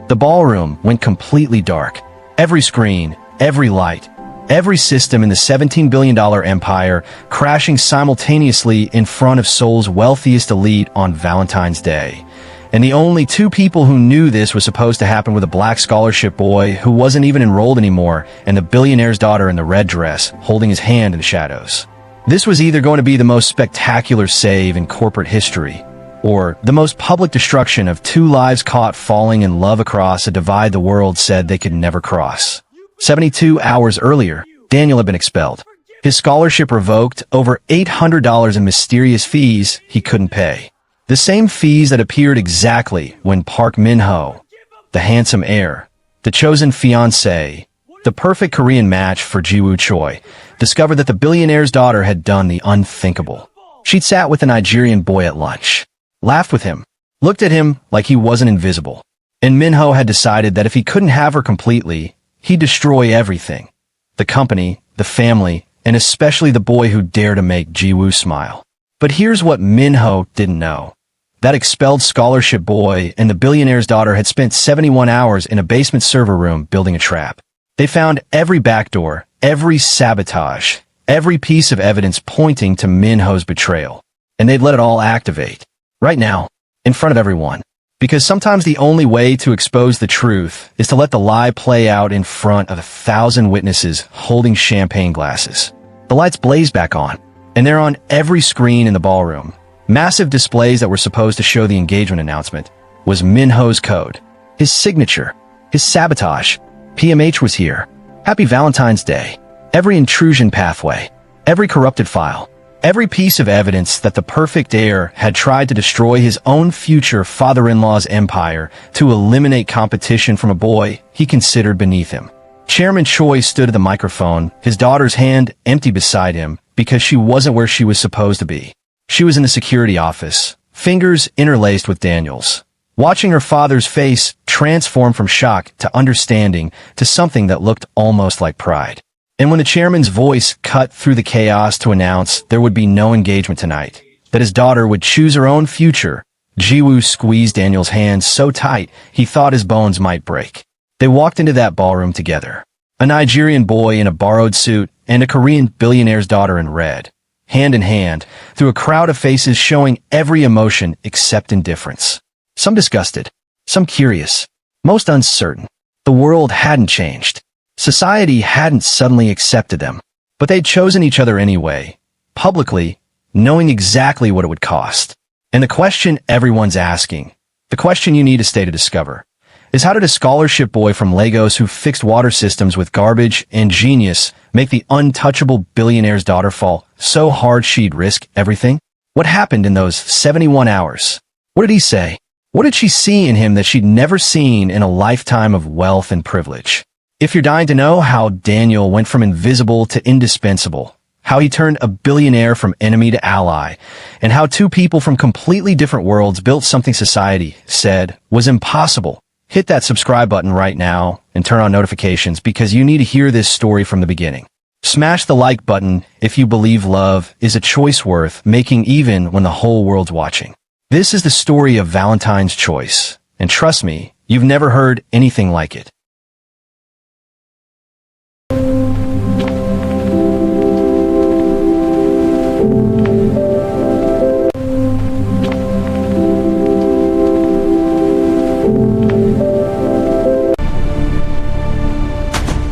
The ballroom went completely dark. Every screen, every light, every system in the $17 billion empire crashing simultaneously in front of Seoul's wealthiest elite on Valentine's Day. And the only two people who knew this was supposed to happen were the black scholarship boy who wasn't even enrolled anymore and the billionaire's daughter in the red dress holding his hand in the shadows. This was either going to be the most spectacular save in corporate history, or the most public destruction of two lives caught falling in love across a divide the world said they could never cross. 72 hours earlier, Daniel had been expelled. His scholarship revoked, over $800 in mysterious fees he couldn't pay. The same fees that appeared exactly when Park Min-ho, the handsome heir, the chosen fiancé, the perfect Korean match for Ji-Woo Choi, discovered that the billionaire's daughter had done the unthinkable. She'd sat with a Nigerian boy at lunch, laughed with him, looked at him like he wasn't invisible. And Min-ho had decided that if he couldn't have her completely, he'd destroy everything. The company, the family, and especially the boy who dared to make Ji-Woo smile. But here's what Min-ho didn't know. That expelled scholarship boy and the billionaire's daughter had spent 71 hours in a basement server room building a trap. They found every backdoor, every sabotage, every piece of evidence pointing to Min-ho's betrayal. And they'd let it all activate. Right now, in front of everyone. Because sometimes the only way to expose the truth is to let the lie play out in front of 1,000 witnesses holding champagne glasses. The lights blaze back on, and they're on every screen in the ballroom. Massive displays that were supposed to show the engagement announcement was Min-ho's code, his signature, his sabotage. PMH was here. Happy Valentine's Day. Every intrusion pathway, every corrupted file, every piece of evidence that the perfect heir had tried to destroy his own future father-in-law's empire to eliminate competition from a boy he considered beneath him. Chairman Choi stood at the microphone, his daughter's hand empty beside him because she wasn't where she was supposed to be. She was in the security office, fingers interlaced with Daniel's, watching her father's face transform from shock to understanding to something that looked almost like pride. And when the chairman's voice cut through the chaos to announce there would be no engagement tonight, that his daughter would choose her own future, Ji-Woo squeezed Daniel's hand so tight he thought his bones might break. They walked into that ballroom together. A Nigerian boy in a borrowed suit and a Korean billionaire's daughter in red, hand in hand, through a crowd of faces showing every emotion except indifference. Some disgusted, some curious, most uncertain. The world hadn't changed. Society hadn't suddenly accepted them, but they'd chosen each other anyway, publicly, knowing exactly what it would cost. And the question everyone's asking, the question you need to stay to discover, is how did a scholarship boy from Lagos who fixed water systems with garbage and genius make the untouchable billionaire's daughter fall so hard she'd risk everything? What happened in those 71 hours? What did he say? What did she see in him that she'd never seen in a lifetime of wealth and privilege? If you're dying to know how Daniel went from invisible to indispensable, how he turned a billionaire from enemy to ally, and how two people from completely different worlds built something society said was impossible, hit that subscribe button right now and turn on notifications because you need to hear this story from the beginning. Smash the like button if you believe love is a choice worth making even when the whole world's watching. This is the story of Valentine's choice, and trust me, you've never heard anything like it.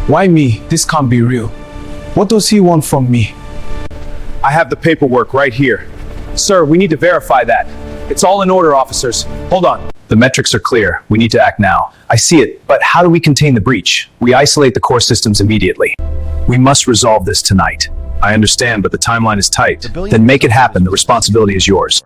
Why me? This can't be real. What does he want from me? I have the paperwork right here. Sir, we need to verify that. It's all in order, officers. Hold on. The metrics are clear. We need to act now. I see it, but how do we contain the breach? We isolate the core systems immediately. We must resolve this tonight. I understand, but the timeline is tight. Then make it happen. The responsibility is yours.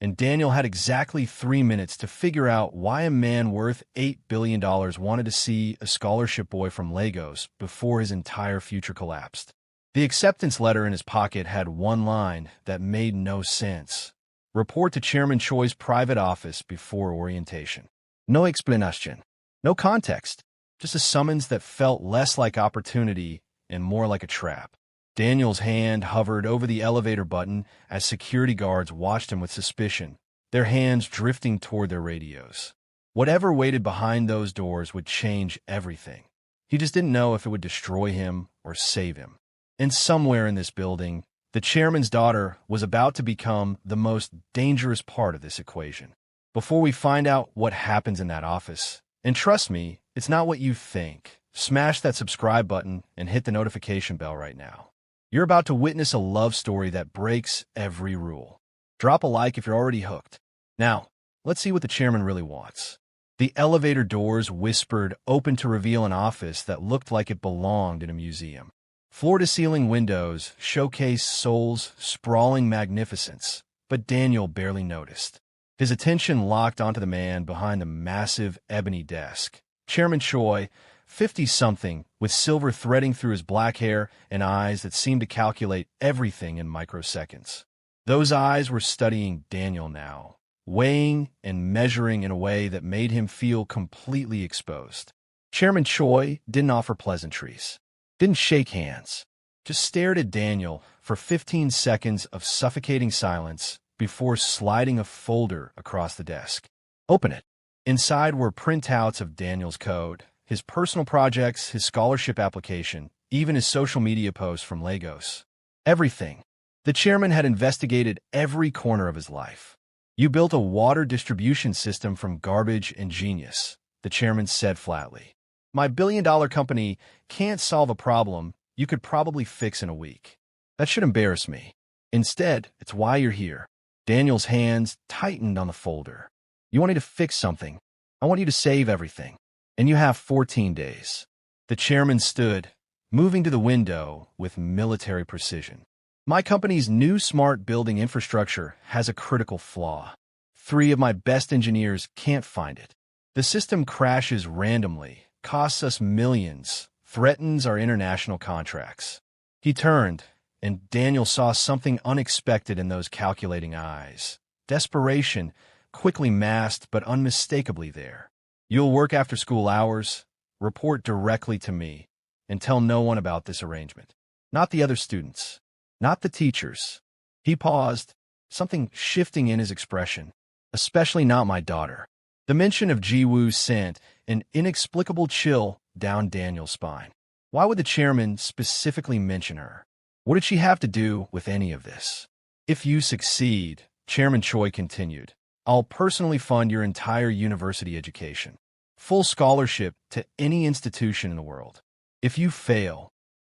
And Daniel had exactly 3 minutes to figure out why a man worth $8 billion wanted to see a scholarship boy from Lagos before his entire future collapsed. The acceptance letter in his pocket had one line that made no sense. Report to Chairman Choi's private office before orientation. No explanation. No context. Just a summons that felt less like opportunity and more like a trap. Daniel's hand hovered over the elevator button as security guards watched him with suspicion, their hands drifting toward their radios. Whatever waited behind those doors would change everything. He just didn't know if it would destroy him or save him. And somewhere in this building, the chairman's daughter was about to become the most dangerous part of this equation. Before we find out what happens in that office, and trust me, it's not what you think, smash that subscribe button and hit the notification bell right now. You're about to witness a love story that breaks every rule. Drop a like if you're already hooked. Now, let's see what the chairman really wants. The elevator doors whispered open to reveal an office that looked like it belonged in a museum. Floor-to-ceiling windows showcased Seoul's sprawling magnificence, but Daniel barely noticed. His attention locked onto the man behind the massive ebony desk. Chairman Choi, 50-something, with silver threading through his black hair and eyes that seemed to calculate everything in microseconds. Those eyes were studying Daniel now, weighing and measuring in a way that made him feel completely exposed. Chairman Choi didn't offer pleasantries, didn't shake hands, just stared at Daniel for 15 seconds of suffocating silence before sliding a folder across the desk. Open it. Inside were printouts of Daniel's code, his personal projects, his scholarship application, even his social media posts from Lagos. Everything. The chairman had investigated every corner of his life. You built a water distribution system from garbage and genius, the chairman said flatly. My billion-dollar company can't solve a problem you could probably fix in a week. That should embarrass me. Instead, it's why you're here. Daniel's hands tightened on the folder. You want me to fix something. I want you to save everything. And you have 14 days. The chairman stood, moving to the window with military precision. My company's new smart building infrastructure has a critical flaw. 3 of my best engineers can't find it. The system crashes randomly, costs us millions, threatens our international contracts. He turned, and Daniel saw something unexpected in those calculating eyes. Desperation, quickly masked but unmistakably there. You'll work after school hours, report directly to me, and tell no one about this arrangement. Not the other students. Not the teachers. He paused, something shifting in his expression. Especially not my daughter. The mention of Ji-Woo sent an inexplicable chill down Daniel's spine. Why would the chairman specifically mention her? What did she have to do with any of this? If you succeed, Chairman Choi continued, I'll personally fund your entire university education. Full scholarship to any institution in the world. If you fail,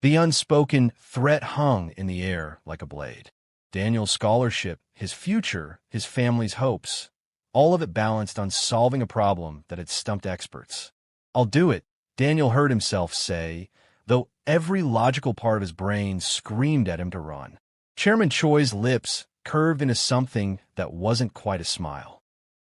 the unspoken threat hung in the air like a blade. Daniel's scholarship, his future, his family's hopes, all of it balanced on solving a problem that had stumped experts. I'll do it, Daniel heard himself say, though every logical part of his brain screamed at him to run. Chairman Choi's lips curved into something that wasn't quite a smile.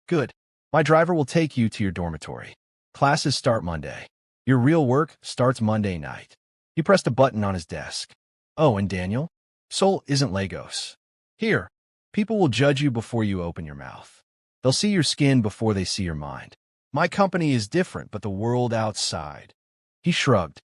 Good. My driver will take you to your dormitory. Classes start Monday. Your real work starts Monday night. He pressed a button on his desk. Oh, and Daniel? Seoul isn't Lagos. Here, people will judge you before you open your mouth. They'll see your skin before they see your mind. My company is different, but the world outside. He shrugged.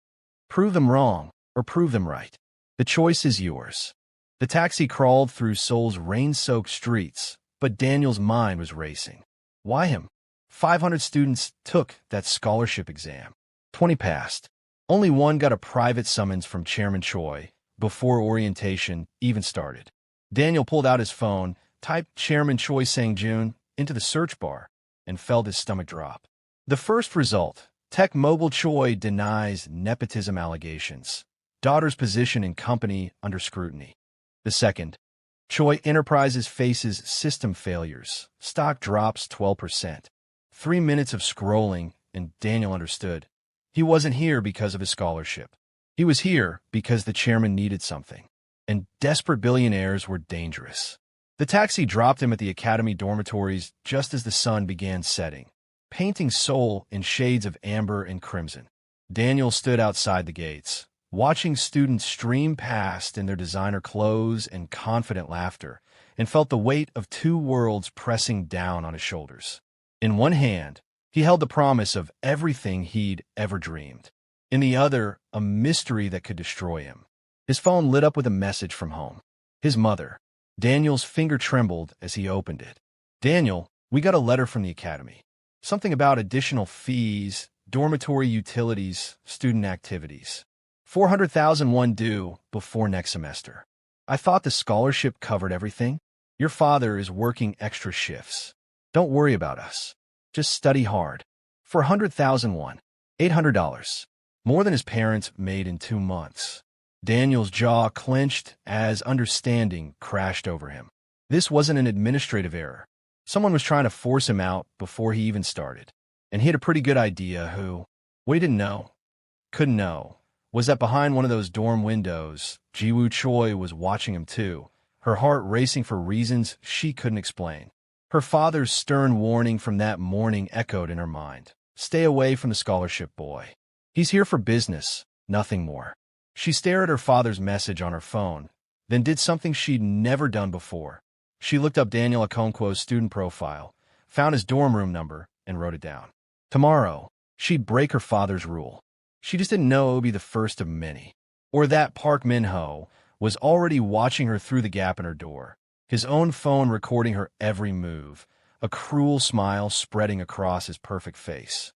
Prove them wrong, or prove them right. The choice is yours. The taxi crawled through Seoul's rain-soaked streets, but Daniel's mind was racing. Why him? 500 students took that scholarship exam. 20 passed. Only one got a private summons from Chairman Choi before orientation even started. Daniel pulled out his phone, typed Chairman Choi Sang-jun into the search bar, and felt his stomach drop. The first result, Tech Mobile Choi denies nepotism allegations. Daughter's position in company under scrutiny. The second, Choi Enterprises faces system failures. Stock drops 12%. 3 minutes of scrolling, and Daniel understood. He wasn't here because of his scholarship. He was here because the chairman needed something. And desperate billionaires were dangerous. The taxi dropped him at the academy dormitories just as the sun began setting, painting Seoul in shades of amber and crimson. Daniel stood outside the gates, watching students stream past in their designer clothes and confident laughter, and felt the weight of 2 worlds pressing down on his shoulders. In one hand, he held the promise of everything he'd ever dreamed. In the other, a mystery that could destroy him. His phone lit up with a message from home. His mother. Daniel's finger trembled as he opened it. Daniel, we got a letter from the academy. Something about additional fees, dormitory utilities, student activities. 400,001 due before next semester. I thought the scholarship covered everything. Your father is working extra shifts. Don't worry about us. Just study hard. 400,001. $800. More than his parents made in 2 months. Daniel's jaw clenched as understanding crashed over him. This wasn't an administrative error. Someone was trying to force him out before he even started. And he had a pretty good idea who. What he didn't know, couldn't know, was that behind one of those dorm windows, Ji-Woo Choi was watching him too, her heart racing for reasons she couldn't explain. Her father's stern warning from that morning echoed in her mind. Stay away from the scholarship boy. He's here for business, nothing more. She stared at her father's message on her phone, then did something she'd never done before. She looked up Daniel Okonkwo's student profile, found his dorm room number, and wrote it down. Tomorrow, she'd break her father's rule. She just didn't know it would be the first of many. Or that Park Min-ho was already watching her through the gap in her door, his own phone recording her every move, a cruel smile spreading across his perfect face.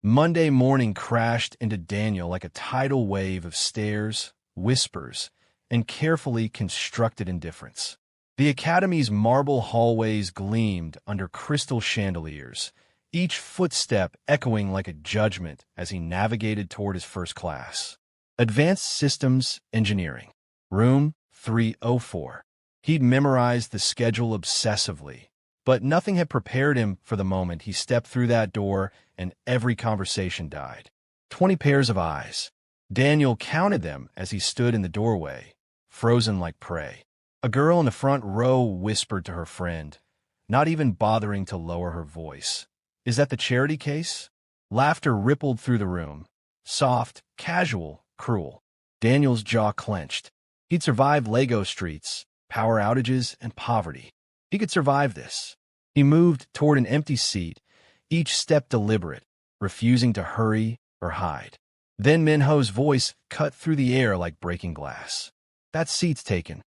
Monday morning crashed into Daniel like a tidal wave of stares, whispers, and carefully constructed indifference. The academy's marble hallways gleamed under crystal chandeliers, each footstep echoing like a judgment as he navigated toward his first class. Advanced Systems Engineering, Room 304. He'd memorized the schedule obsessively, but nothing had prepared him for the moment he stepped through that door and every conversation died. 20 pairs of eyes. Daniel counted them as he stood in the doorway, frozen like prey. A girl in the front row whispered to her friend, not even bothering to lower her voice. Is that the charity case? Laughter rippled through the room. Soft, casual, cruel. Daniel's jaw clenched. He'd survived Lego streets, power outages, and poverty. He could survive this. He moved toward an empty seat, each step deliberate, refusing to hurry or hide. Then Min-ho's voice cut through the air like breaking glass. That seat's taken.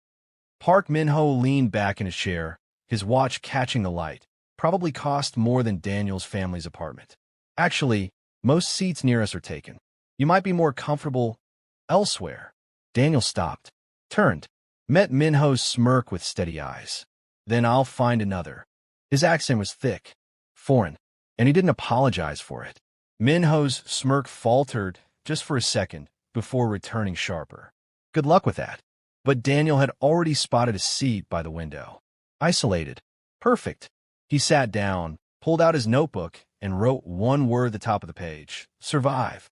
Park Min-ho leaned back in his chair, his watch catching the light. Probably cost more than Daniel's family's apartment. Actually, most seats near us are taken. You might be more comfortable elsewhere. Daniel stopped, turned, met Min-ho's smirk with steady eyes. Then I'll find another. His accent was thick, foreign, and he didn't apologize for it. Min-ho's smirk faltered just for a second before returning sharper. Good luck with that. But Daniel had already spotted a seat by the window. Isolated. Perfect. He sat down, pulled out his notebook, and wrote one word at the top of the page. Survive.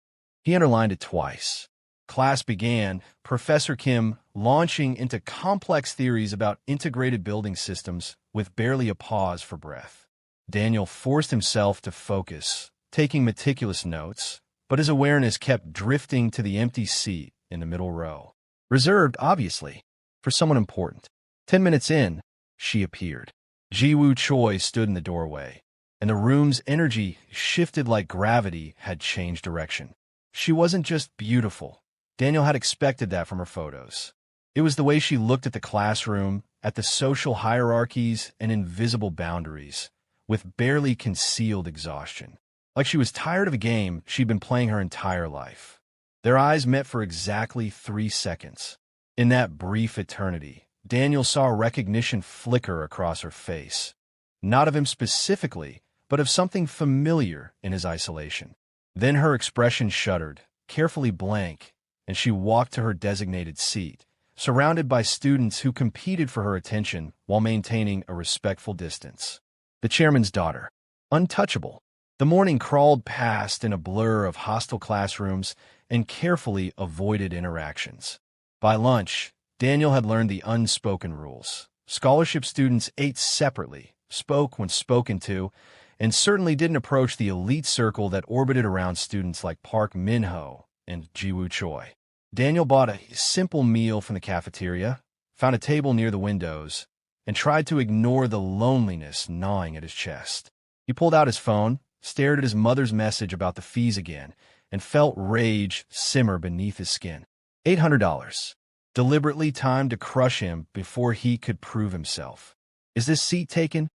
He underlined it twice. Class began, Professor Kim launching into complex theories about integrated building systems with barely a pause for breath. Daniel forced himself to focus, taking meticulous notes, but his awareness kept drifting to the empty seat in the middle row. Reserved, obviously, for someone important. 10 minutes in, she appeared. Ji-Woo Choi stood in the doorway, and the room's energy shifted like gravity had changed direction. She wasn't just beautiful. Daniel had expected that from her photos. It was the way she looked at the classroom, at the social hierarchies and invisible boundaries, with barely concealed exhaustion. Like she was tired of a game she'd been playing her entire life. Their eyes met for exactly 3 seconds. In that brief eternity, Daniel saw recognition flicker across her face. Not of him specifically, but of something familiar in his isolation. Then her expression shuddered, carefully blank, and she walked to her designated seat, surrounded by students who competed for her attention while maintaining a respectful distance. The chairman's daughter. Untouchable. The morning crawled past in a blur of hostile classrooms and carefully avoided interactions. By lunch, Daniel had learned the unspoken rules. Scholarship students ate separately, spoke when spoken to, and certainly didn't approach the elite circle that orbited around students like Park Min-ho and Ji-Woo Choi. Daniel bought a simple meal from the cafeteria, found a table near the windows, and tried to ignore the loneliness gnawing at his chest. He pulled out his phone, stared at his mother's message about the fees again, and felt rage simmer beneath his skin. $800. Deliberately timed to crush him before he could prove himself. Is this seat taken?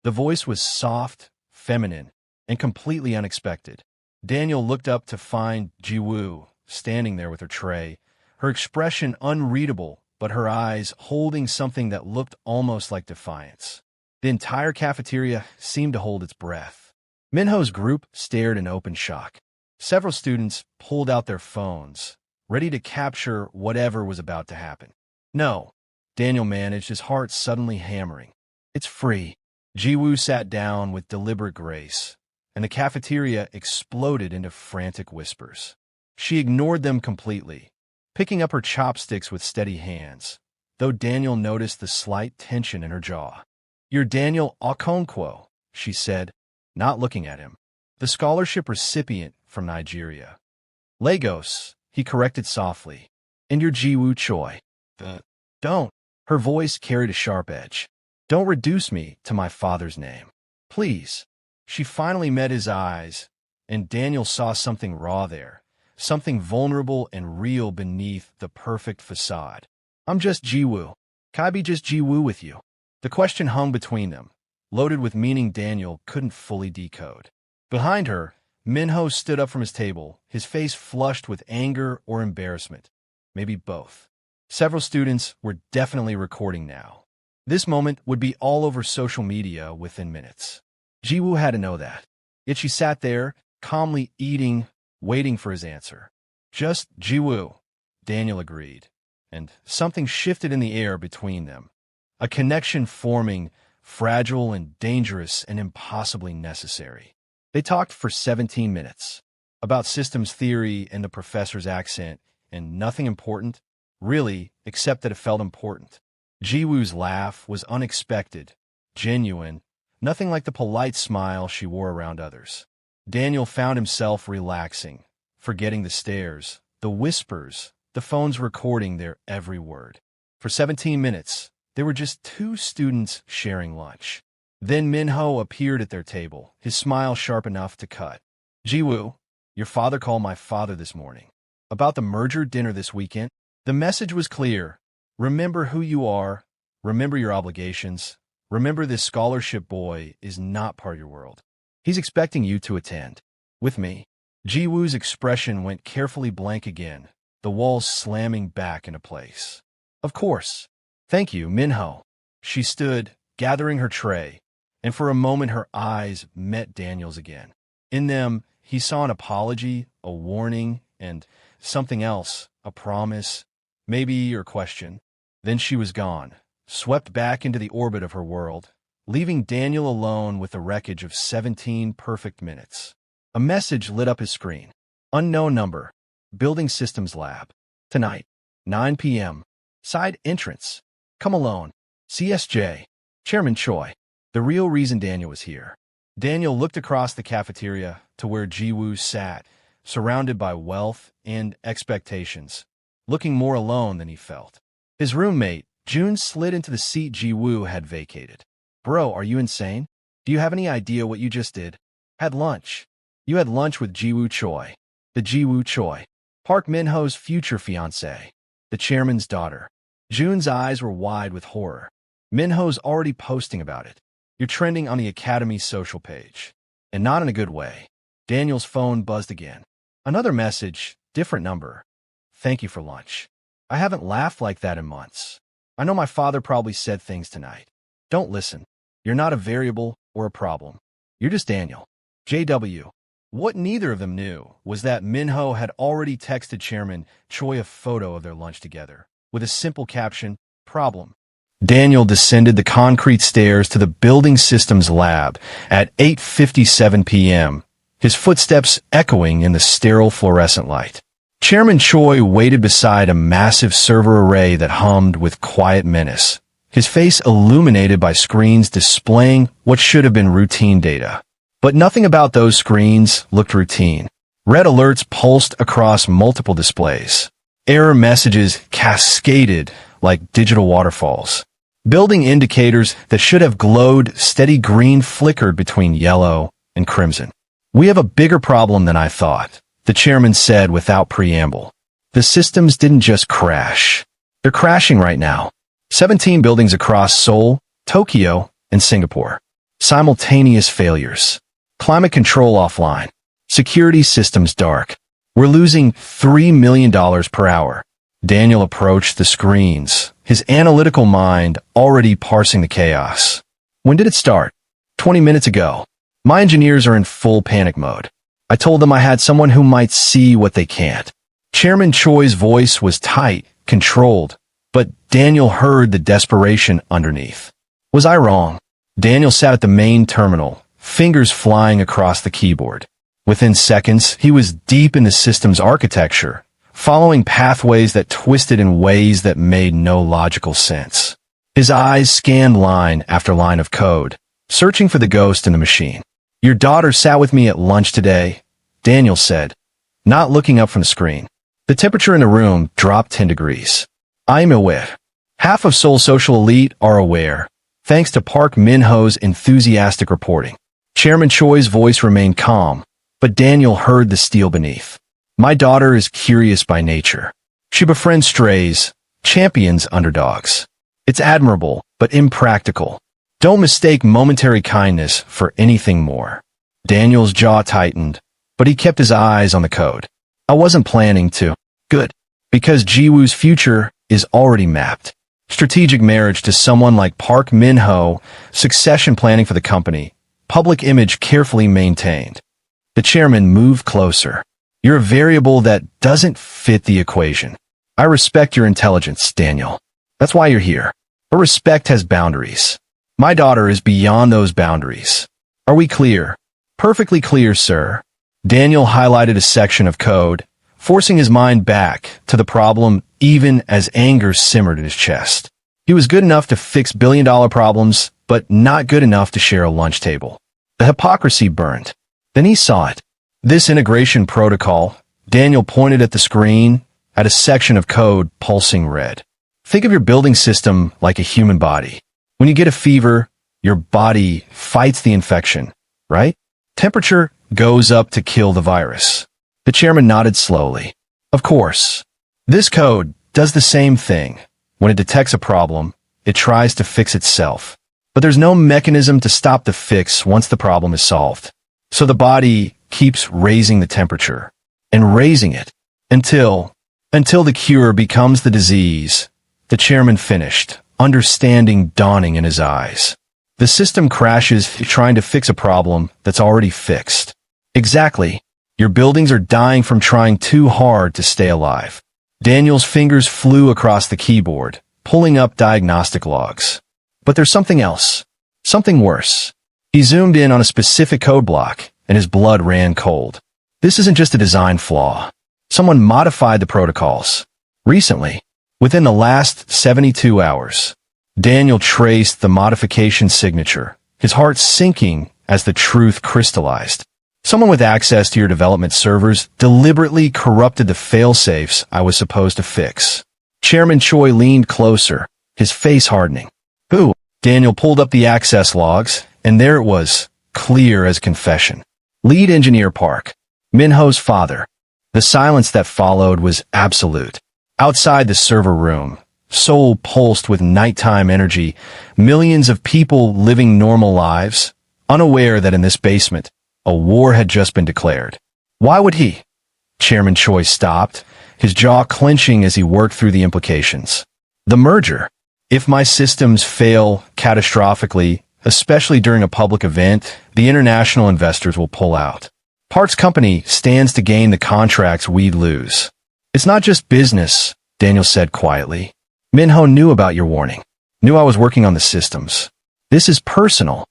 The voice was soft, feminine, and completely unexpected. Daniel looked up to find Ji-Woo standing there with her tray, her expression unreadable, but her eyes holding something that looked almost like defiance. The entire cafeteria seemed to hold its breath. Minho's group stared in open shock. Several students pulled out their phones, ready to capture whatever was about to happen. No, Daniel managed, his heart suddenly hammering. It's free. Ji-Woo sat down with deliberate grace, and the cafeteria exploded into frantic whispers. She ignored them completely, picking up her chopsticks with steady hands, though Daniel noticed the slight tension in her jaw. "You're Daniel Okonkwo," she said, not looking at him. "The scholarship recipient from Nigeria." "Lagos," he corrected softly. "And you're Ji-Woo Choi." Don't." Her voice carried a sharp edge. "Don't reduce me to my father's name. Please." She finally met his eyes, and Daniel saw something raw there, something vulnerable and real beneath the perfect facade. "I'm just Ji-Woo. Can I be just Ji-Woo with you?" The question hung between them, loaded with meaning Daniel couldn't fully decode. Behind her, Minho stood up from his table, his face flushed with anger or embarrassment, maybe both. Several students were definitely recording now. This moment would be all over social media within minutes. Ji-Woo had to know that. Yet she sat there, calmly eating, waiting for his answer. "Just Ji-Woo," Daniel agreed, and something shifted in the air between them. A connection forming, fragile and dangerous and impossibly necessary. They talked for 17 minutes, about systems theory and the professor's accent, and nothing important, really, except that it felt important. Ji-Woo's laugh was unexpected, genuine, nothing like the polite smile she wore around others. Daniel found himself relaxing, forgetting the stares, the whispers, the phones recording their every word. For 17 minutes, they were just two students sharing lunch. Then Minho appeared at their table, his smile sharp enough to cut. "Ji-Woo, your father called my father this morning. About the merger dinner this weekend." The message was clear. Remember who you are. Remember your obligations. Remember this scholarship boy is not part of your world. He's expecting you to attend. With me. Ji-Woo's expression went carefully blank again, the walls slamming back into place. "Of course. Thank you, Minho." She stood, gathering her tray, and for a moment her eyes met Daniel's again. In them, he saw an apology, a warning, and something else, a promise, maybe your question. Then she was gone, swept back into the orbit of her world, leaving Daniel alone with the wreckage of 17 perfect minutes. A message lit up his screen. Unknown number. Building Systems Lab. Tonight, 9 p.m. Side entrance. Come alone. CSJ. Chairman Choi. The real reason Daniel was here. Daniel looked across the cafeteria to where Ji-Woo sat, surrounded by wealth and expectations, looking more alone than he felt. His roommate, June, slid into the seat Ji-Woo had vacated. "Bro, are you insane? Do you have any idea what you just did?" "Had lunch." "You had lunch with Ji-Woo Choi." The Ji-Woo Choi. Park Min-ho's future fiancée. The chairman's daughter. June's eyes were wide with horror. "Min-ho's already posting about it. You're trending on the Academy's social page. And not in a good way." Daniel's phone buzzed again. Another message, different number. "Thank you for lunch. I haven't laughed like that in months. I know my father probably said things tonight. Don't listen. You're not a variable or a problem. You're just Daniel." JW. What neither of them knew was that Minho had already texted Chairman Choi a photo of their lunch together, with a simple caption, "Problem." Daniel descended the concrete stairs to the Building Systems Lab at 8:57 p.m., his footsteps echoing in the sterile fluorescent light. Chairman Choi waited beside a massive server array that hummed with quiet menace, his face illuminated by screens displaying what should have been routine data. But nothing about those screens looked routine. Red alerts pulsed across multiple displays. Error messages cascaded like digital waterfalls. Building indicators that should have glowed steady green flickered between yellow and crimson. "We have a bigger problem than I thought," the chairman said without preamble. "The systems didn't just crash. They're crashing right now. 17 buildings across Seoul, Tokyo, and Singapore. Simultaneous failures. Climate control offline. Security systems dark. We're losing $3 million per hour. Daniel approached the screens, his analytical mind already parsing the chaos. When did it start? 20 minutes ago. My engineers are in full panic mode. I told them I had someone who might see what they can't. Chairman Choi's voice was tight, controlled, but Daniel heard the desperation underneath. Was I wrong? Daniel sat at the main terminal, fingers flying across the keyboard. Within seconds, he was deep in the system's architecture, following pathways that twisted in ways that made no logical sense. His eyes scanned line after line of code, searching for the ghost in the machine. Your daughter sat with me at lunch today, Daniel said, not looking up from the screen. The temperature in the room dropped 10 degrees. I'm aware. Half of Seoul's social elite are aware, thanks to Park Min-ho's enthusiastic reporting. Chairman Choi's voice remained calm, but Daniel heard the steel beneath. My daughter is curious by nature. She befriends strays, champions underdogs. It's admirable, but impractical. Don't mistake momentary kindness for anything more. Daniel's jaw tightened, but he kept his eyes on the code. I wasn't planning to. Good. Because Ji-Woo's future is already mapped. Strategic marriage to someone like Park Min-ho, succession planning for the company, public image carefully maintained. The chairman moved closer. You're a variable that doesn't fit the equation. I respect your intelligence, Daniel. That's why you're here. But respect has boundaries. My daughter is beyond those boundaries. Are we clear? Perfectly clear, sir. Daniel highlighted a section of code, forcing his mind back to the problem even as anger simmered in his chest. He was good enough to fix billion-dollar problems, but not good enough to share a lunch table. The hypocrisy burned. Then he saw it. This integration protocol, Daniel pointed at the screen, at a section of code pulsing red. Think of your building system like a human body. When you get a fever, your body fights the infection, right? Temperature goes up to kill the virus. The chairman nodded slowly. Of course. This code does the same thing. When it detects a problem, it tries to fix itself. But there's no mechanism to stop the fix once the problem is solved. So the body keeps raising the temperature and raising it until the cure becomes the disease. The chairman finished, understanding dawning in his eyes. The system crashes trying to fix a problem that's already fixed. Exactly. Your buildings are dying from trying too hard to stay alive. Daniel's fingers flew across the keyboard, pulling up diagnostic logs. But there's something else. Something worse. He zoomed in on a specific code block, and his blood ran cold. This isn't just a design flaw. Someone modified the protocols. Recently, within the last 72 hours, Daniel traced the modification signature, his heart sinking as the truth crystallized. Someone with access to your development servers deliberately corrupted the fail-safes I was supposed to fix. Chairman Choi leaned closer, his face hardening. Who? Daniel pulled up the access logs, and there it was, clear as confession. Lead engineer Park, Min-ho's father. The silence that followed was absolute. Outside the server room, Seoul pulsed with nighttime energy, millions of people living normal lives, unaware that in this basement, a war had just been declared. Why would he? Chairman Choi stopped, his jaw clenching as he worked through the implications. The merger. If my systems fail catastrophically, especially during a public event, the international investors will pull out. Park's company stands to gain the contracts we'd lose. It's not just business, Daniel said quietly. Min-ho knew about your warning. Knew I was working on the systems. This is personal.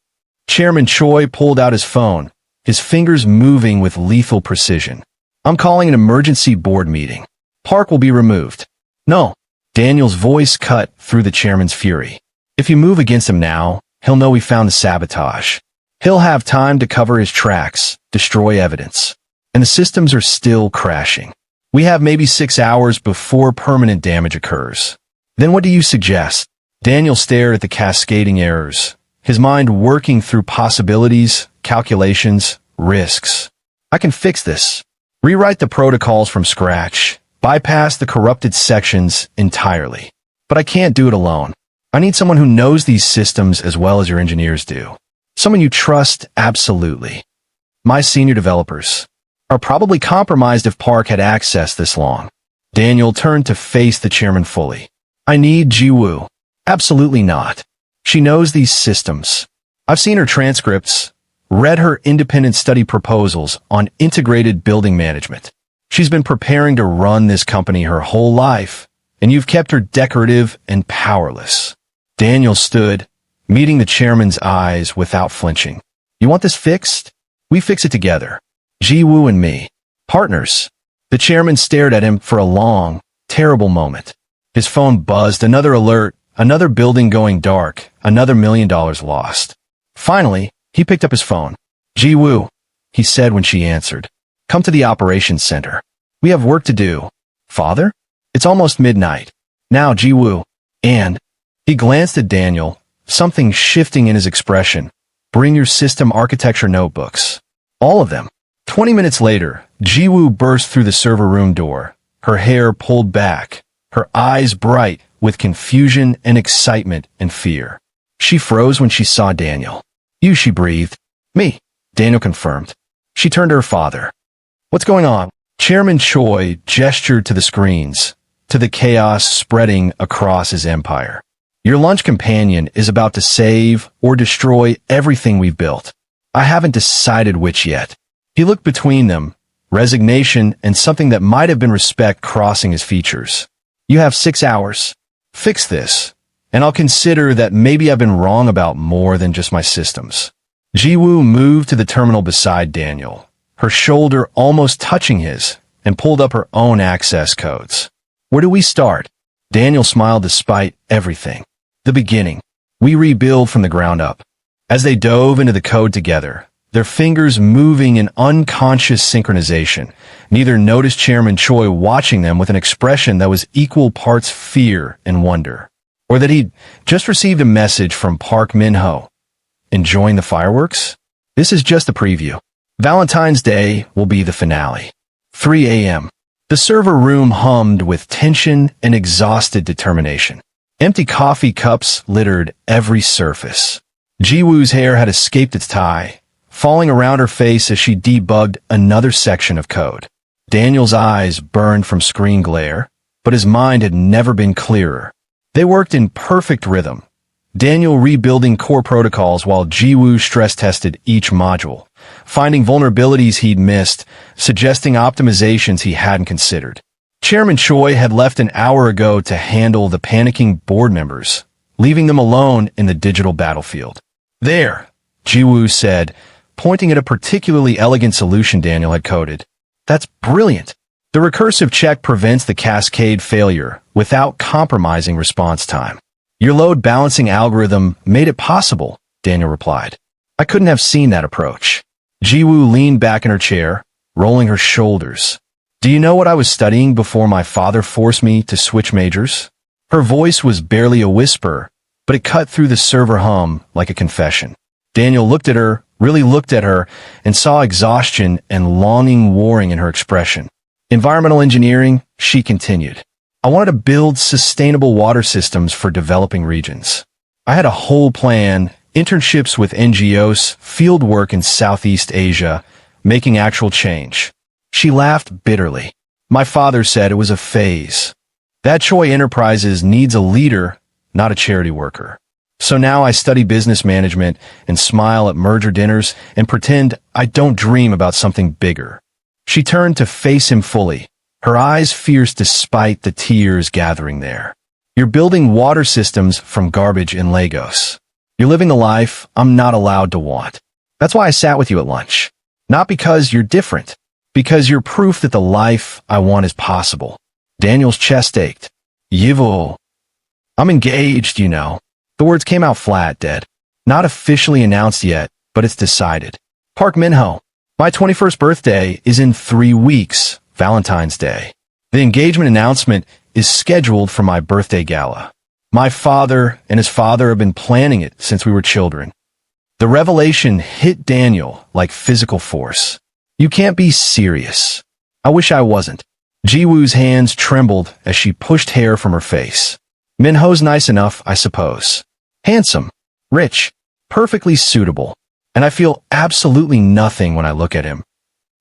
Chairman Choi pulled out his phone, his fingers moving with lethal precision. I'm calling an emergency board meeting. Park will be removed. No. Daniel's voice cut through the chairman's fury. If you move against him now, he'll know we found the sabotage. He'll have time to cover his tracks, destroy evidence. And the systems are still crashing. We have maybe 6 hours before permanent damage occurs. Then what do you suggest? Daniel stared at the cascading errors, his mind working through possibilities, calculations, risks. I can fix this. Rewrite the protocols from scratch. Bypass the corrupted sections entirely. But I can't do it alone. I need someone who knows these systems as well as your engineers do. Someone you trust absolutely. My senior developers are probably compromised if Park had access this long. Daniel turned to face the chairman fully. I need Ji-Woo. Absolutely not. She knows these systems. I've seen her transcripts, read her independent study proposals on integrated building management. She's been preparing to run this company her whole life, and you've kept her decorative and powerless. Daniel stood, meeting the chairman's eyes without flinching. You want this fixed? We fix it together. Ji-Woo and me. Partners. The chairman stared at him for a long, terrible moment. His phone buzzed, another alert, another building going dark, another $1 million lost. Finally, he picked up his phone. Ji-Woo, he said when she answered. Come to the operations center. We have work to do. Father? It's almost midnight. Now, Ji-Woo. And he glanced at Daniel, something shifting in his expression. Bring your system architecture notebooks. All of them. 20 minutes later, Ji-Woo burst through the server room door, her hair pulled back, her eyes bright with confusion and excitement and fear. She froze when she saw Daniel. You, she breathed. Me, Daniel confirmed. She turned to her father. What's going on? Chairman Choi gestured to the screens, to the chaos spreading across his empire. Your lunch companion is about to save or destroy everything we've built. I haven't decided which yet. He looked between them, resignation and something that might have been respect crossing his features. You have 6 hours. Fix this, and I'll consider that maybe I've been wrong about more than just my systems. Ji-Woo moved to the terminal beside Daniel, her shoulder almost touching his, and pulled up her own access codes. Where do we start? Daniel smiled despite everything. The beginning. We rebuild from the ground up. As they dove into the code together, their fingers moving in unconscious synchronization, neither noticed Chairman Choi watching them with an expression that was equal parts fear and wonder, or that he'd just received a message from Park Min-ho. Enjoying the fireworks? This is just a preview. Valentine's Day will be the finale. 3 a.m. The server room hummed with tension and exhausted determination. Empty coffee cups littered every surface. Ji-Woo's hair had escaped its tie, falling around her face as she debugged another section of code. Daniel's eyes burned from screen glare, but his mind had never been clearer. They worked in perfect rhythm, Daniel rebuilding core protocols while Ji-Woo stress-tested each module, finding vulnerabilities he'd missed, suggesting optimizations he hadn't considered. Chairman Choi had left an hour ago to handle the panicking board members, leaving them alone in the digital battlefield. There, Ji-Woo said, pointing at a particularly elegant solution Daniel had coded. That's brilliant. The recursive check prevents the cascade failure without compromising response time. Your load balancing algorithm made it possible, Daniel replied. I couldn't have seen that approach. Ji-Woo leaned back in her chair, rolling her shoulders. Do you know what I was studying before my father forced me to switch majors? Her voice was barely a whisper, but it cut through the server hum like a confession. Daniel looked at her, really looked at her, and saw exhaustion and longing warring in her expression. Environmental engineering, she continued. I wanted to build sustainable water systems for developing regions. I had a whole plan, internships with NGOs, field work in Southeast Asia, making actual change. She laughed bitterly. My father said it was a phase. That Choi Enterprises needs a leader, not a charity worker. So now I study business management and smile at merger dinners and pretend I don't dream about something bigger. She turned to face him fully, her eyes fierce despite the tears gathering there. You're building water systems from garbage in Lagos. You're living a life I'm not allowed to want. That's why I sat with you at lunch. Not because you're different, because you're proof that the life I want is possible. Daniel's chest ached. Ji-Woo. I'm engaged, you know. The words came out flat, dead. Not officially announced yet, but it's decided. Park Min-ho. My 21st birthday is in 3 weeks, Valentine's Day. The engagement announcement is scheduled for my birthday gala. My father and his father have been planning it since we were children. The revelation hit Daniel like physical force. You can't be serious. I wish I wasn't. Ji-Woo's hands trembled as she pushed hair from her face. Min-ho's nice enough, I suppose. Handsome. Rich. Perfectly suitable. and I feel absolutely nothing when I look at him."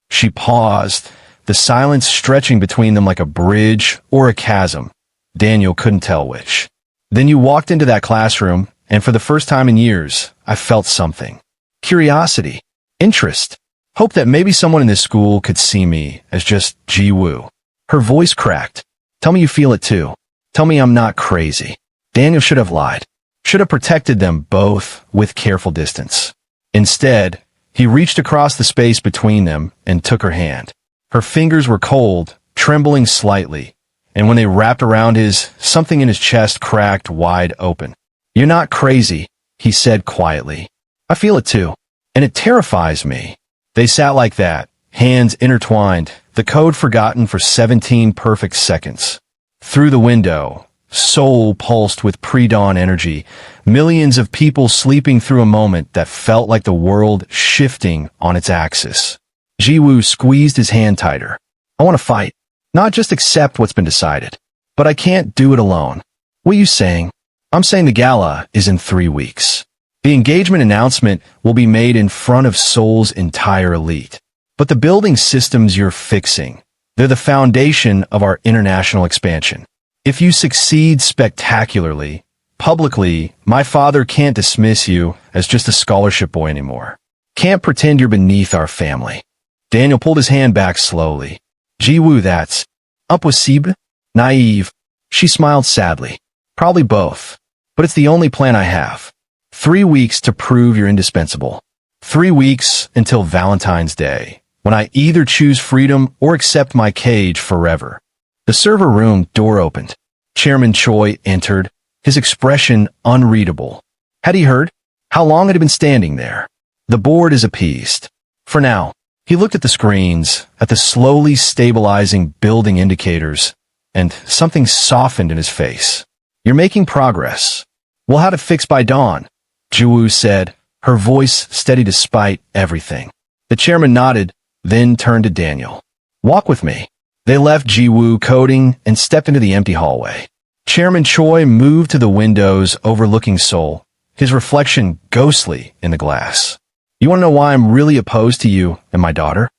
She paused, the silence stretching between them like a bridge or a chasm. Daniel couldn't tell which. "Then you walked into that classroom, and for the first time in years, I felt something. Curiosity, interest, hope that maybe someone in this school could see me as just Ji-Woo." Her voice cracked. "Tell me you feel it too. Tell me I'm not crazy." Daniel should have lied. Should have protected them both with careful distance. Instead, he reached across the space between them and took her hand. Her fingers were cold, trembling slightly, and when they wrapped around his, something in his chest cracked wide open. "You're not crazy," he said quietly. "I feel it too, and it terrifies me." They sat like that, hands intertwined, the code forgotten for 17 perfect seconds. Through the window, Seoul pulsed with pre-dawn energy, millions of people sleeping through a moment that felt like the world shifting on its axis. Ji-Woo squeezed his hand tighter. "I want to fight, not just accept what's been decided. But I can't do it alone." "What are you saying?" "I'm saying the gala is in 3 weeks. The engagement announcement will be made in front of Seoul's entire elite. But the building systems you're fixing, they're the foundation of our international expansion. If you succeed spectacularly, publicly, my father can't dismiss you as just a scholarship boy anymore. Can't pretend you're beneath our family." Daniel pulled his hand back slowly. "Ji-Woo, that's impossible? Naive?" She smiled sadly. "Probably both. But it's the only plan I have. 3 weeks to prove you're indispensable. 3 weeks until Valentine's Day, when I either choose freedom or accept my cage forever." The server room door opened. Chairman Choi entered, his expression unreadable. Had he heard? How long had he been standing there? "The board is appeased. For now." He looked at the screens, at the slowly stabilizing building indicators, and something softened in his face. "You're making progress. We'll have it fixed by dawn," Ji-Woo said, her voice steady despite everything. The chairman nodded, then turned to Daniel. "Walk with me." They left Ji-Woo coding and stepped into the empty hallway. Chairman Choi moved to the windows overlooking Seoul, his reflection ghostly in the glass. "You want to know why I'm really opposed to you and my daughter?"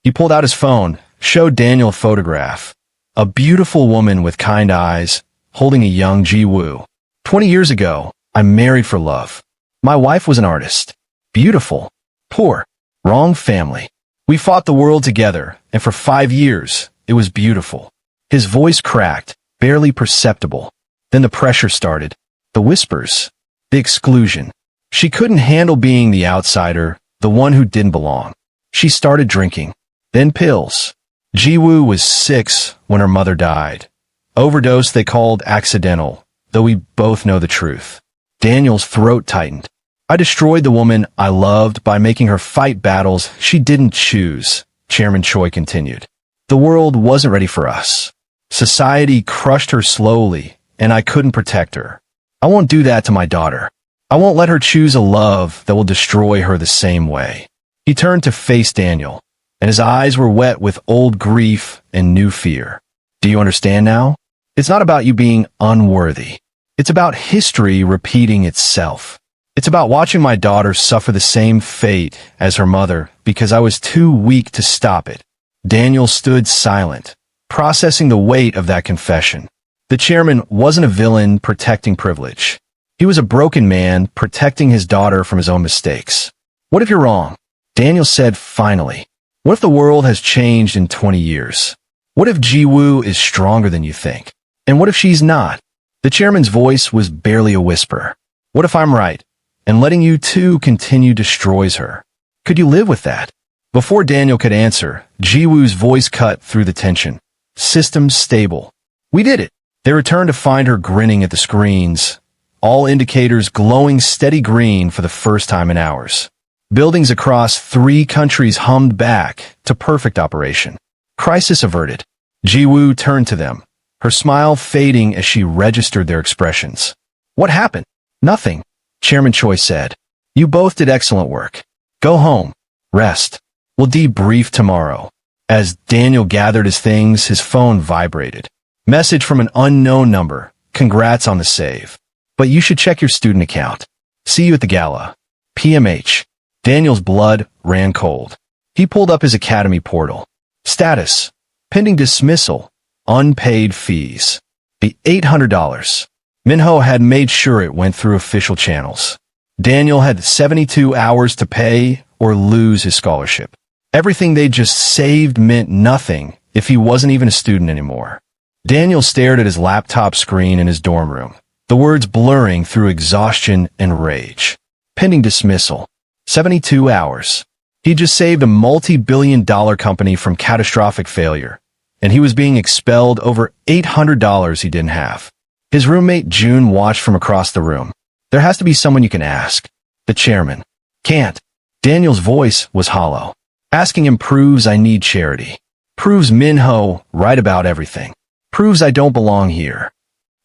He pulled out his phone, showed Daniel a photograph. A beautiful woman with kind eyes, holding a young Ji-Woo. 20 years ago, I married for love. My wife was an artist. Beautiful. Poor. Wrong family. We fought the world together, and for 5 years, it was beautiful." His voice cracked, barely perceptible. Then the pressure started. The whispers. The exclusion. She couldn't handle being the outsider, the one who didn't belong. She started drinking. Then pills. Ji-Woo was 6 when her mother died. Overdose they called accidental, though we both know the truth. Daniel's throat tightened. "I destroyed the woman I loved by making her fight battles she didn't choose," Chairman Choi continued. "The world wasn't ready for us. Society crushed her slowly, and I couldn't protect her. I won't do that to my daughter. I won't let her choose a love that will destroy her the same way." He turned to face Daniel, and his eyes were wet with old grief and new fear. "Do you understand now? It's not about you being unworthy. It's about history repeating itself. It's about watching my daughter suffer the same fate as her mother because I was too weak to stop it." Daniel stood silent, processing the weight of that confession. The chairman wasn't a villain protecting privilege. He was a broken man protecting his daughter from his own mistakes. "What if you're wrong?" Daniel said finally. "What if the world has changed in 20 years? What if Ji-Woo is stronger than you think? And what if she's not?" The chairman's voice was barely a whisper. "What if I'm right, and letting you two continue destroys her? Could you live with that?" Before Daniel could answer, Ji-Woo's voice cut through the tension. "Systems stable. We did it." They returned to find her grinning at the screens, all indicators glowing steady green for the first time in hours. Buildings across 3 countries hummed back to perfect operation. Crisis averted. Ji-Woo turned to them, her smile fading as she registered their expressions. "What happened?" "Nothing," Chairman Choi said. "You both did excellent work. Go home. Rest. We'll debrief tomorrow." As Daniel gathered his things, his phone vibrated. Message from an unknown number. "Congrats on the save. But you should check your student account. See you at the gala. PMH." Daniel's blood ran cold. He pulled up his academy portal. Status: pending dismissal, unpaid fees. The $800. Minho had made sure it went through official channels. Daniel had 72 hours to pay or lose his scholarship. Everything they just saved meant nothing if he wasn't even a student anymore. Daniel stared at his laptop screen in his dorm room, the words blurring through exhaustion and rage. Pending dismissal. 72 hours. He just saved a multi-billion-dollar company from catastrophic failure, and he was being expelled over $800 he didn't have. His roommate June watched from across the room. There has to be someone you can ask. The chairman. Can't. Daniel's voice was hollow. Asking him proves I need charity. Proves Minho right about everything. Proves I don't belong here.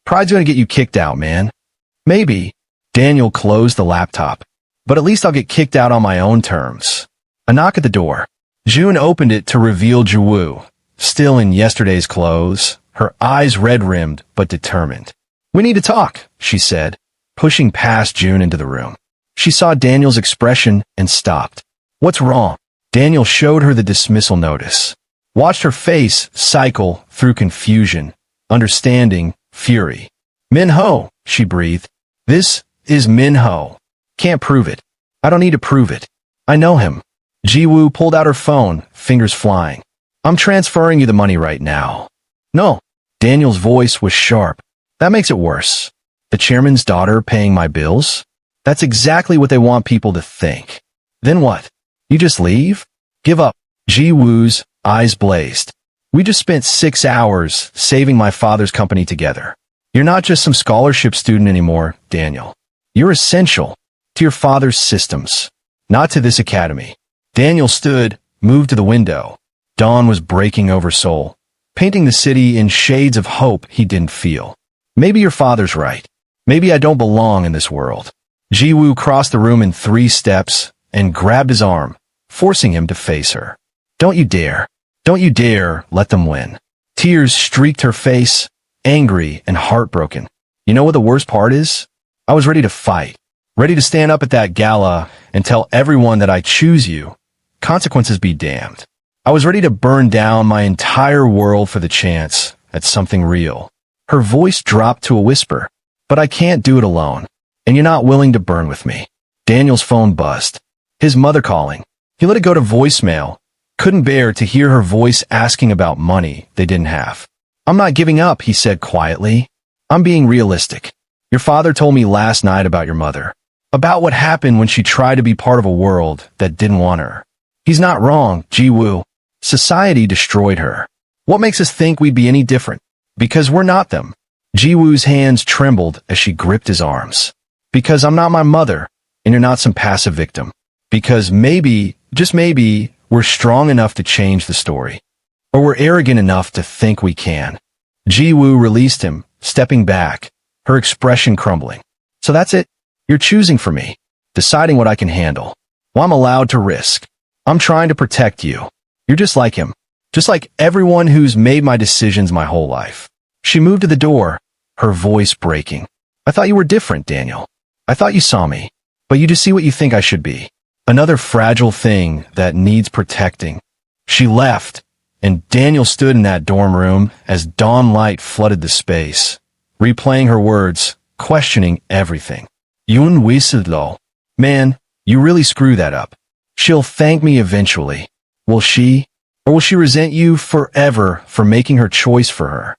Pride's gonna get you kicked out, man. Maybe. Daniel closed the laptop. But at least I'll get kicked out on my own terms. A knock at the door. June opened it to reveal Ji-Woo, still in yesterday's clothes, her eyes red-rimmed but determined. We need to talk, she said, pushing past June into the room. She saw Daniel's expression and stopped. What's wrong? Daniel showed her the dismissal notice. Watched her face cycle through confusion, understanding, fury. Minho, she breathed. This is Minho. Can't prove it. I don't need to prove it. I know him. Ji-Woo pulled out her phone, fingers flying. I'm transferring you the money right now. No. Daniel's voice was sharp. That makes it worse. The chairman's daughter paying my bills? That's exactly what they want people to think. Then what? You just leave? Give up. Ji-Woo's eyes blazed. We just spent 6 hours saving my father's company together. You're not just some scholarship student anymore, Daniel. You're essential to your father's systems, not to this academy. Daniel stood, moved to the window. Dawn was breaking over Seoul, painting the city in shades of hope he didn't feel. Maybe your father's right. Maybe I don't belong in this world. Ji-Woo crossed the room in 3 steps and grabbed his arm, forcing him to face her. Don't you dare. Don't you dare let them win. Tears streaked her face, angry and heartbroken. You know what the worst part is? I was ready to fight, ready to stand up at that gala and tell everyone that I choose you. Consequences be damned. I was ready to burn down my entire world for the chance at something real. Her voice dropped to a whisper. But I can't do it alone. And you're not willing to burn with me. Daniel's phone buzzed. His mother calling. He let it go to voicemail. Couldn't bear to hear her voice asking about money they didn't have. I'm not giving up, he said quietly. I'm being realistic. Your father told me last night about your mother. About what happened when she tried to be part of a world that didn't want her. He's not wrong, Ji-Woo. Society destroyed her. What makes us think we'd be any different? Because we're not them. Ji-Woo's hands trembled as she gripped his arms. Because I'm not my mother, and you're not some passive victim. Because maybe, just maybe, we're strong enough to change the story. Or we're arrogant enough to think we can. Ji-Woo released him, stepping back, her expression crumbling. So that's it? You're choosing for me, deciding what I can handle. Well, I'm allowed to risk. I'm trying to protect you. You're just like him. Just like everyone who's made my decisions my whole life. She moved to the door, her voice breaking. I thought you were different, Daniel. I thought you saw me. But you just see what you think I should be. Another fragile thing that needs protecting. She left, and Daniel stood in that dorm room as dawn light flooded the space, replaying her words, questioning everything. Yoon Wisidlo. Man, you really screw that up. She'll thank me eventually. Will she? Or will she resent you forever for making her choice for her?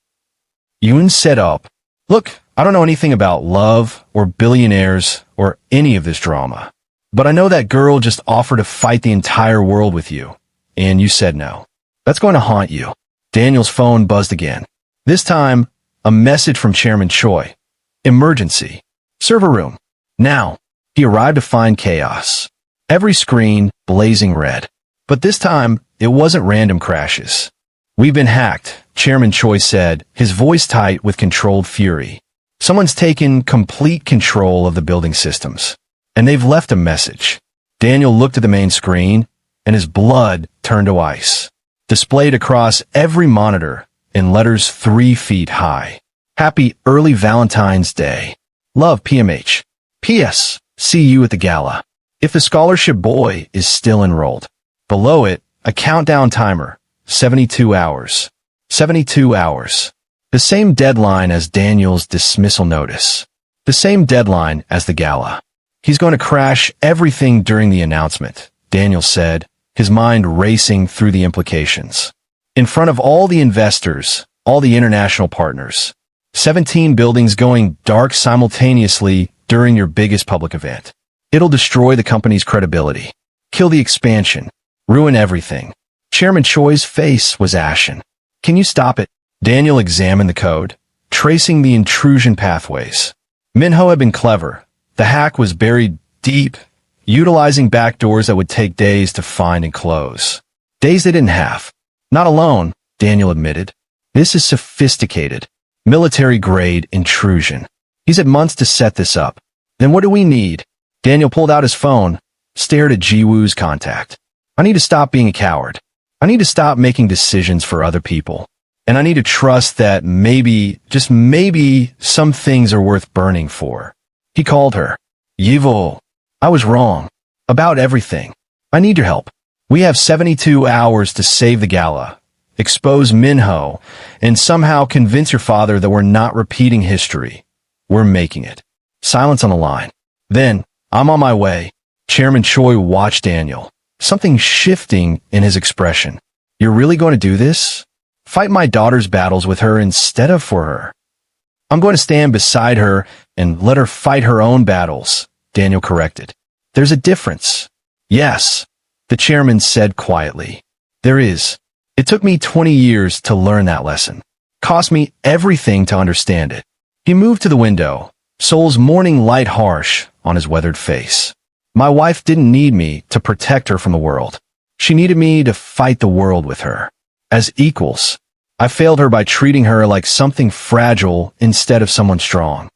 Yoon set up. Look, I don't know anything about love or billionaires or any of this drama. But I know that girl just offered to fight the entire world with you. And you said no. That's going to haunt you. Daniel's phone buzzed again. This time, a message from Chairman Choi. Emergency. Server room. Now. He arrived to find chaos. Every screen blazing red. But this time, it wasn't random crashes. We've been hacked, Chairman Choi said, his voice tight with controlled fury. Someone's taken complete control of the building systems. And they've left a message. Daniel looked at the main screen, and his blood turned to ice. Displayed across every monitor in letters 3 feet high. Happy early Valentine's Day. Love PMH. P.S. See you at the gala. if the scholarship boy is still enrolled. Below it, a countdown timer, 72 hours. 72 hours. The same deadline as Daniel's dismissal notice. The same deadline as the gala. He's going to crash everything during the announcement, Daniel said, his mind racing through the implications. In front of all the investors, all the international partners. 17 buildings going dark simultaneously during your biggest public event. It'll destroy the company's credibility. Kill the expansion. Ruin everything. Chairman Choi's face was ashen. Can you stop it? Daniel examined the code, tracing the intrusion pathways. Minho had been clever. The hack was buried deep, utilizing backdoors that would take days to find and close. Days they didn't have. Not alone, Daniel admitted. This is sophisticated, military-grade intrusion. He's had months to set this up. Then what do we need? Daniel pulled out his phone, stared at Ji-Woo's contact. I need to stop being a coward. I need to stop making decisions for other people. And I need to trust that maybe, just maybe, some things are worth burning for. He called her. Ji-Woo, I was wrong. About everything. I need your help. We have 72 hours to save the gala, expose Minho, and somehow convince your father that we're not repeating history. We're making it. Silence on the line. Then, I'm on my way. Chairman Choi watched Daniel, something shifting in his expression. You're really going to do this? Fight my daughter's battles with her instead of for her. I'm going to stand beside her and let her fight her own battles, Daniel corrected. There's a difference. Yes, the chairman said quietly. There is. It took me 20 years to learn that lesson. Cost me everything to understand it. He moved to the window, Seoul's morning light harsh on his weathered face. My wife didn't need me to protect her from the world. She needed me to fight the world with her. As equals. I failed her by treating her like something fragile instead of someone strong.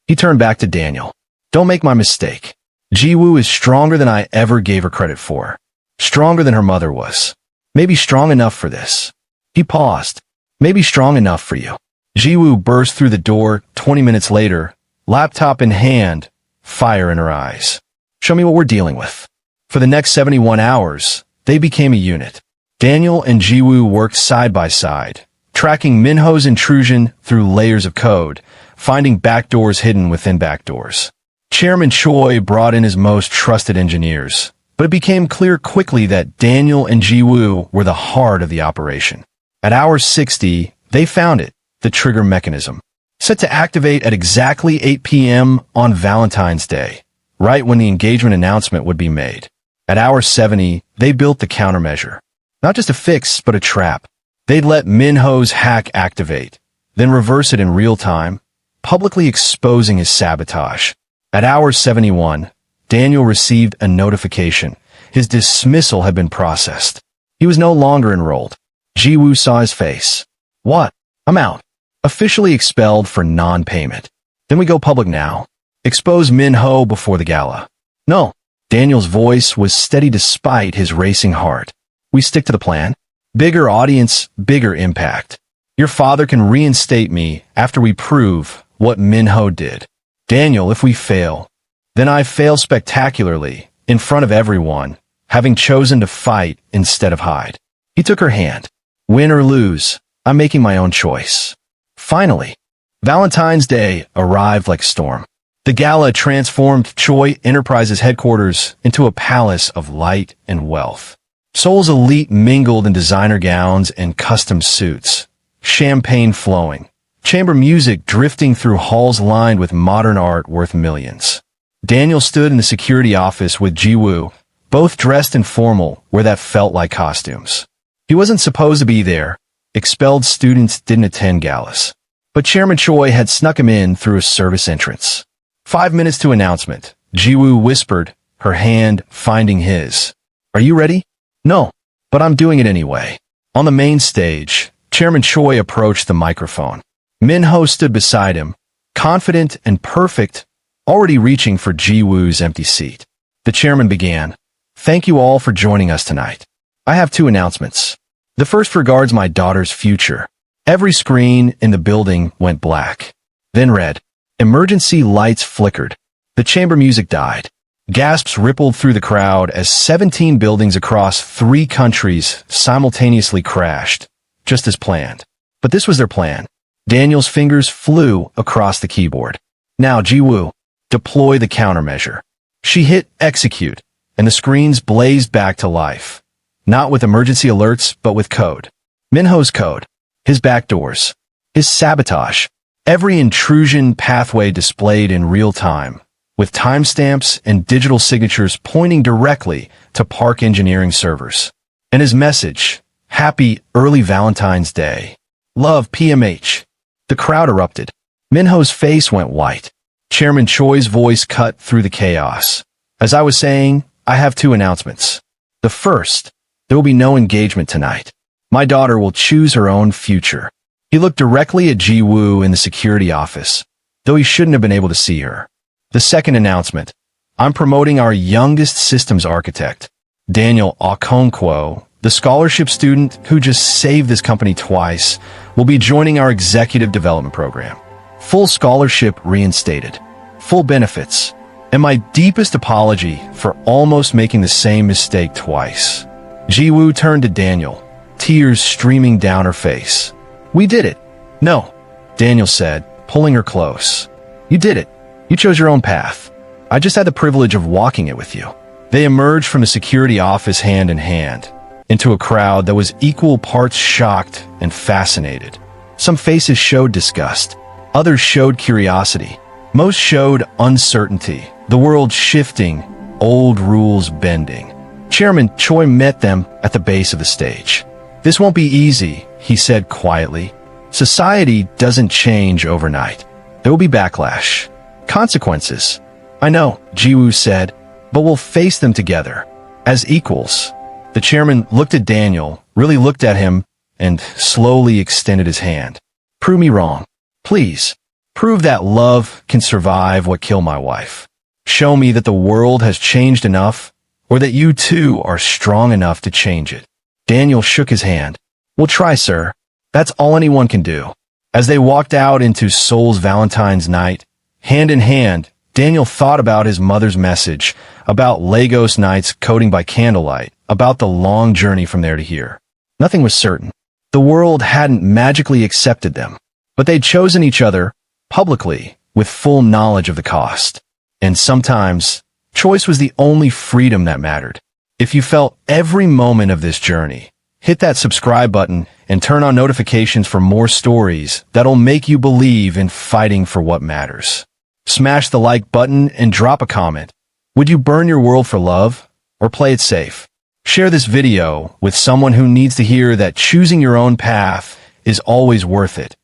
He turned back to Daniel. Don't make my mistake. Ji-Woo is stronger than I ever gave her credit for. Stronger than her mother was. Maybe strong enough for this. He paused. Maybe strong enough for you. Ji-Woo burst through the door 20 minutes later, laptop in hand, fire in her eyes. Show me what we're dealing with. For the next 71 hours, they became a unit. Daniel and Ji-Woo worked side by side, tracking Minho's intrusion through layers of code, finding backdoors hidden within backdoors. Chairman Choi brought in his most trusted engineers, but it became clear quickly that Daniel and Ji-Woo were the heart of the operation. At hour 60, they found it, the trigger mechanism, set to activate at exactly 8 p.m. on Valentine's Day, right when the engagement announcement would be made. At hour 70, they built the countermeasure. Not just a fix, but a trap. They'd let Minho's hack activate, then reverse it in real time, publicly exposing his sabotage. At hour 71, Daniel received a notification. His dismissal had been processed. He was no longer enrolled. Ji-Woo saw his face. What? I'm out. Officially expelled for non-payment. Then we go public now. Expose Minho before the gala. No. Daniel's voice was steady despite his racing heart. We stick to the plan. Bigger audience, bigger impact. Your father can reinstate me after we prove what Minho did. Daniel, if we fail, then I fail spectacularly, in front of everyone, having chosen to fight instead of hide. He took her hand. Win or lose, I'm making my own choice. Finally, Valentine's Day arrived like a storm. The gala transformed Choi Enterprises headquarters into a palace of light and wealth. Seoul's elite mingled in designer gowns and custom suits, champagne flowing, chamber music drifting through halls lined with modern art worth millions. Daniel stood in the security office with Ji-Woo, both dressed in formal where that felt like costumes. He wasn't supposed to be there. Expelled students didn't attend galas. But Chairman Choi had snuck him in through a service entrance. 5 minutes to announcement, Ji-Woo whispered, her hand finding his. Are you ready? No, but I'm doing it anyway. On the main stage, Chairman Choi approached the microphone. Minho stood beside him, confident and perfect, already reaching for Ji-Woo's empty seat. The chairman began. Thank you all for joining us tonight. I have 2 announcements. The first regards my daughter's future. Every screen in the building went black. Then red. Emergency lights flickered. The chamber music died. Gasps rippled through the crowd as 17 buildings across 3 countries simultaneously crashed, just as planned. But this was their plan. Daniel's fingers flew across the keyboard. Now, Ji-Woo, deploy the countermeasure. She hit execute, and the screens blazed back to life. Not with emergency alerts, but with code. Minho's code. His backdoors. His sabotage. Every intrusion pathway displayed in real time, with timestamps and digital signatures pointing directly to Park Engineering servers. And his message, Happy Early Valentine's Day. Love, PMH. The crowd erupted. Minho's face went white. Chairman Choi's voice cut through the chaos. As I was saying, I have 2 announcements. The first, there will be no engagement tonight. My daughter will choose her own future. He looked directly at Ji-Woo in the security office, though he shouldn't have been able to see her. The second announcement, I'm promoting our youngest systems architect, Daniel Okonkwo, the scholarship student who just saved this company twice, will be joining our executive development program. Full scholarship reinstated, full benefits, and my deepest apology for almost making the same mistake twice. Ji-Woo turned to Daniel, tears streaming down her face. We did it. No, Daniel said, pulling her close. You did it. You chose your own path. I just had the privilege of walking it with you. They emerged from the security office hand in hand, into a crowd that was equal parts shocked and fascinated. Some faces showed disgust. Others showed curiosity. Most showed uncertainty, the world shifting, old rules bending. Chairman Choi met them at the base of the stage. This won't be easy, he said quietly. Society doesn't change overnight. There will be backlash. Consequences. I know, Ji-Woo said, but we'll face them together, as equals. The chairman looked at Daniel, really looked at him, and slowly extended his hand. Prove me wrong. Please. Prove that love can survive what killed my wife. Show me that the world has changed enough, or that you too are strong enough to change it. Daniel shook his hand. We'll try, sir. That's all anyone can do. As they walked out into Seoul's Valentine's night, hand in hand, Daniel thought about his mother's message, about Lagos nights coding by candlelight, about the long journey from there to here. Nothing was certain. The world hadn't magically accepted them, but they'd chosen each other, publicly, with full knowledge of the cost. And sometimes, choice was the only freedom that mattered. If you felt every moment of this journey, hit that subscribe button and turn on notifications for more stories that'll make you believe in fighting for what matters. Smash the like button and drop a comment. Would you burn your world for love or play it safe? Share this video with someone who needs to hear that choosing your own path is always worth it,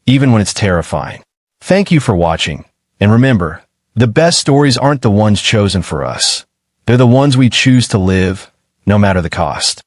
even when it's terrifying. Thank you for watching, and remember, the best stories aren't the ones chosen for us. They're the ones we choose to live, no matter the cost.